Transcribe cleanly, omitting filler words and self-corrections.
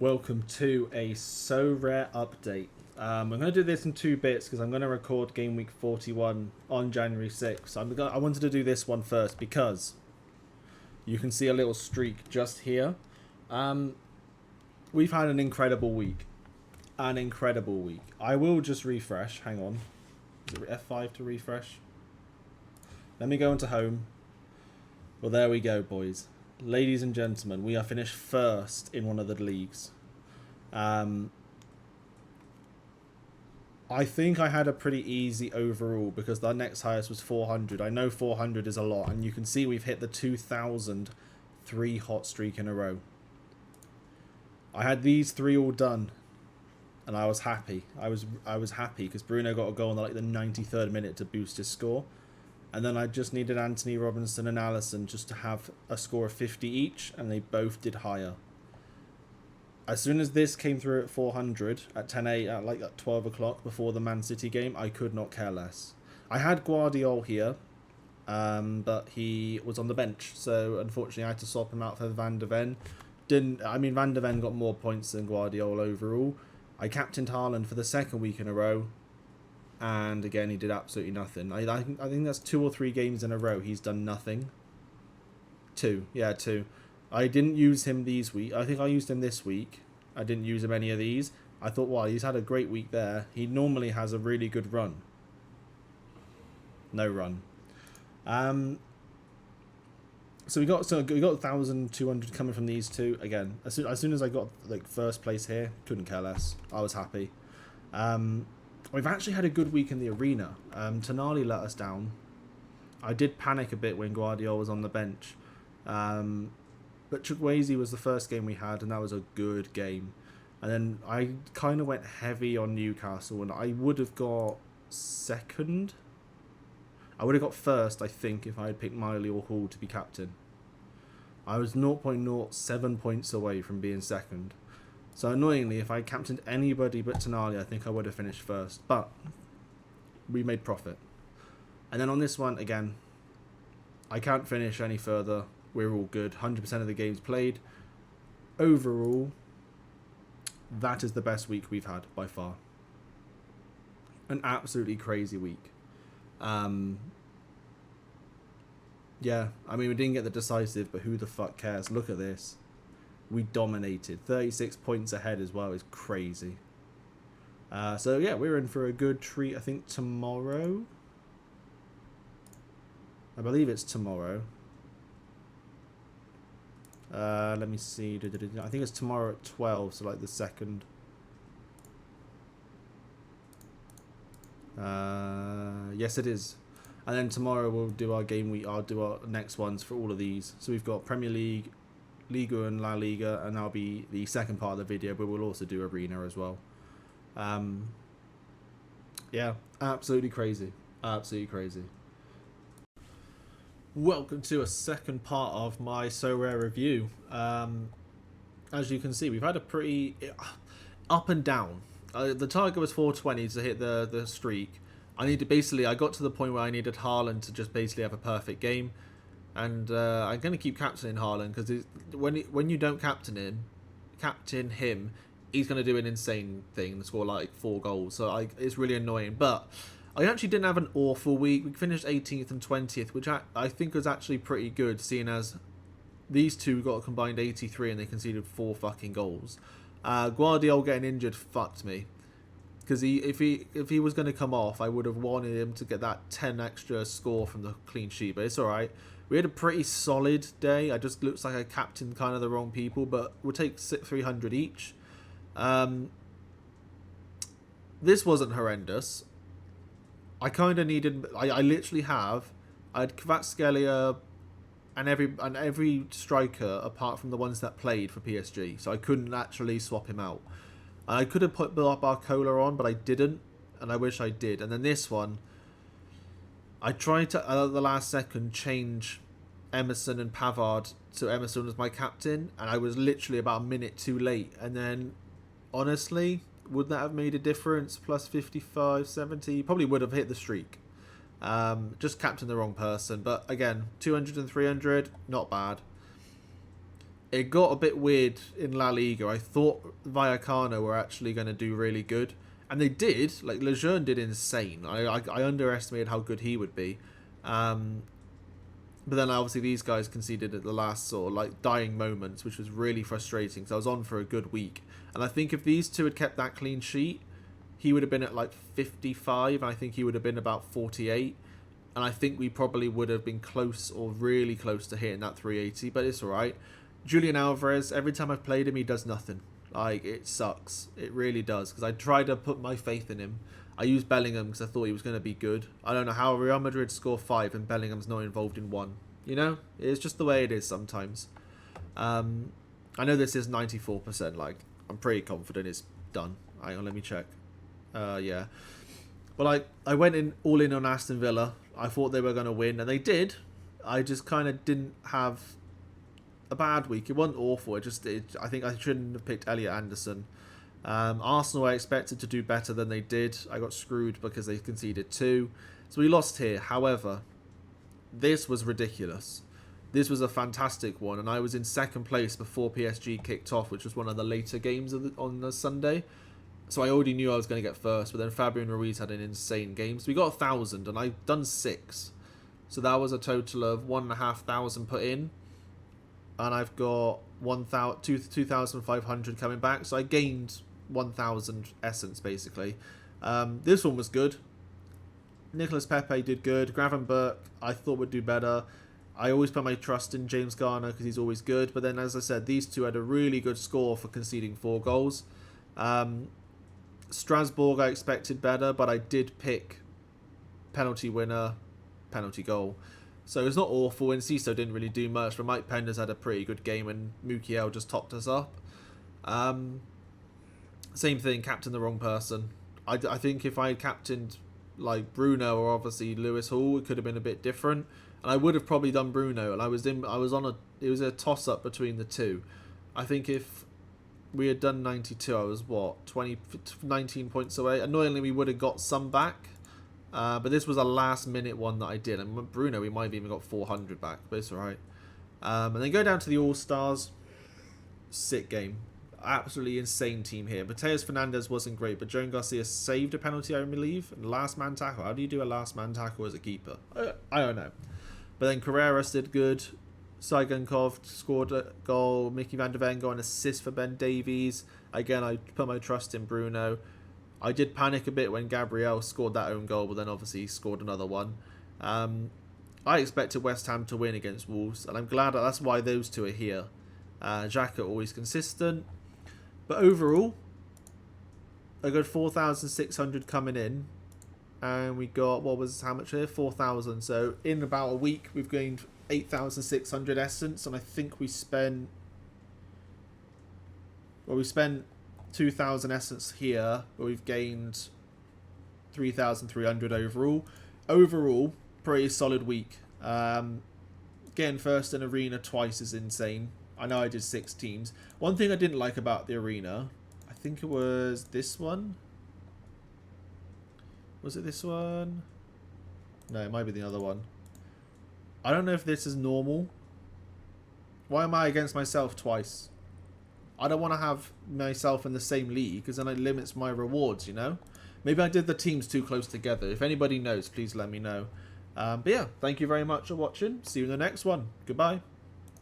Welcome to a So Rare update. I'm going to do this in two bits because I'm going to record game week 41 on January 6th. I wanted to do this one first because you can see a little streak just here. We've had an incredible week. I will just refresh. Hang on. Is it F5 to refresh? Let me go into home. Well, there we go, boys. Ladies and gentlemen, we are finished first in one of the leagues. I think I had a pretty easy overall because the next highest was 400. I know 400 is a lot, and you can see we've hit the 2,003 hot streak in a row. I had these three all done, and I was happy. I was happy because Bruno got a goal in the 93rd minute to boost his score. And then I just needed Anthony Robinson and Allison just to have a score of 50 each, and they both did higher. As soon as this came through at 400, at 10-8, at 12 o'clock before the Man City game, I could not care less. I had Guardiola here, but he was on the bench, so unfortunately I had to swap him out for Van de Ven. Van de Ven got more points than Guardiola overall. I captained Haaland for the second week in a row. And again, he did absolutely nothing. I think that's 2 or 3 games in a row he's done nothing. 2. Yeah, 2. I didn't use him these week. I think I used him this week. I didn't use him any of these. I thought, well, he's had a great week there. He normally has a really good run. No run. So we got 1,200 coming from these two. Again, as soon as I got first place here, couldn't care less. I was happy. We've actually had a good week in the arena. Tonali let us down. I did panic a bit when Guardiola was on the bench. But Chukwueze was the first game we had, and that was a good game. And then I kind of went heavy on Newcastle, and I would have got second. I would have got first, I think, if I had picked Miley or Hall to be captain. I was 0.07 points away from being second. So annoyingly, if I captained anybody but Tonali, I think I would have finished first. But we made profit. And then on this one, again, I can't finish any further. We're all good. 100% of the games played. Overall, that is the best week we've had by far. An absolutely crazy week. Yeah, we didn't get the decisive, but who the fuck cares? Look at this. We dominated. 36 points ahead as well is crazy. So yeah, we're in for a good treat. I think tomorrow. I believe it's tomorrow. Let me see. I think it's tomorrow at 12, so the second. Yes, it is. And then tomorrow we'll do our game week. I'll do our next ones for all of these. So we've got Premier League, Liga and La Liga, and that'll be the second part of the video, but we'll also do Arena as well. Yeah, absolutely crazy. Absolutely crazy. Welcome to a second part of my So Rare review. As you can see, we've had a pretty up and down. The target was 420 to hit the streak. I got to the point where I needed Haaland to just basically have a perfect game. And I'm going to keep captaining Haaland because when you don't captain him, he's going to do an insane thing and score 4 goals. So it's really annoying. But I actually didn't have an awful week. We finished 18th and 20th, which I think was actually pretty good, seeing as these two got a combined 83 and they conceded 4 fucking goals. Guardiola getting injured fucked me. Because if he was going to come off, I would have wanted him to get that 10 extra score from the clean sheet. But it's alright. We had a pretty solid day. I just looks like I captained kind of the wrong people, but we'll take 300 each. This wasn't horrendous. I kind of needed. I literally have. I had Kvaratskhelia and every striker apart from the ones that played for PSG, so I couldn't actually swap him out. I could have put Barcola on, but I didn't, and I wish I did. And then this one, I tried to, at the last second, change Emerson and Pavard to Emerson as my captain, and I was literally about a minute too late. And then, honestly, would that have made a difference? Plus 55, 70? Probably would have hit the streak. Just captain the wrong person. But again, 200 and 300, not bad. it got a bit weird in La Liga. I thought Vallecano were actually going to do really good. And they did. Like, Lejeune did insane. I underestimated how good he would be. But then obviously these guys conceded at the last sort of like dying moments, which was really frustrating because I was on for a good week. And I think if these two had kept that clean sheet, he would have been at like 55. And I think he would have been about 48. And I think we probably would have been close or really close to hitting that 380. But it's alright. Julian Alvarez, every time I've played him, he does nothing. Like, it sucks. It really does. Because I tried to put my faith in him. I used Bellingham because I thought he was going to be good. I don't know how Real Madrid score 5 and Bellingham's not involved in 1. You know? It's just the way it is sometimes. I know this is 94%. Like, I'm pretty confident it's done. Hang on, let me check. Yeah. But I went in all in on Aston Villa. I thought they were going to win, and they did. I just kind of didn't have a bad week. It wasn't awful. I think I shouldn't have picked Elliot Anderson. Arsenal I expected to do better than they did. I got screwed because they conceded 2. So we lost here. However, this was ridiculous. This was a fantastic one, and I was in second place before PSG kicked off, which was one of the later games on the Sunday. So I already knew I was going to get first, but then Fabian Ruiz had an insane game. So we got 1,000, and I've done 6. So that was a total of 1,500 put in. And I've got 2,500 coming back. So I gained 1,000 essence, basically. This one was good. Nicolas Pepe did good. Gravenberch, I thought would do better. I always put my trust in James Garner because he's always good. But then, as I said, these two had a really good score for conceding 4 goals. Strasbourg, I expected better, but I did pick penalty winner, penalty goal. So it's not awful, and Ciso didn't really do much, but Mike Penders had a pretty good game, and Mukiel just topped us up. Same thing, captain the wrong person. I think if I had captained like Bruno or obviously Lewis Hall, it could have been a bit different. And I would have probably done Bruno, and it was a toss-up between the two. I think if we had done 92, I was, 19 points away. Annoyingly, we would have got some back. But this was a last-minute one that I did. And Bruno, we might have even got 400 back, but it's alright. And then go down to the All-Stars. Sick game. Absolutely insane team here. Mateus Fernandes wasn't great, but Joan Garcia saved a penalty, I believe. And last-man tackle. How do you do a last-man tackle as a keeper? I don't know. But then Carreras did good. Saigonkov scored a goal. Mickey van der Ven got an assist for Ben Davies. Again, I put my trust in Bruno. I did panic a bit when Gabriel scored that own goal, but then obviously he scored another one. I expected West Ham to win against Wolves, and I'm glad that's why those two are here. Xhaka always consistent. But overall, a good 4,600 coming in. And we got, how much here? 4,000. So in about a week, we've gained 8,600 essence, and I think we spent 2,000 essence here, but we've gained 3,300 overall. Overall, pretty solid week. Getting first in arena twice is insane. I know I did 6 teams. One thing I didn't like about the arena, I think it was this one. Was it this one? No, it might be the other one. I don't know if this is normal. Why am I against myself twice? I don't want to have myself in the same league because then it limits my rewards, you know? Maybe I did the teams too close together. If anybody knows, please let me know. But yeah, thank you very much for watching. See you in the next one. Goodbye.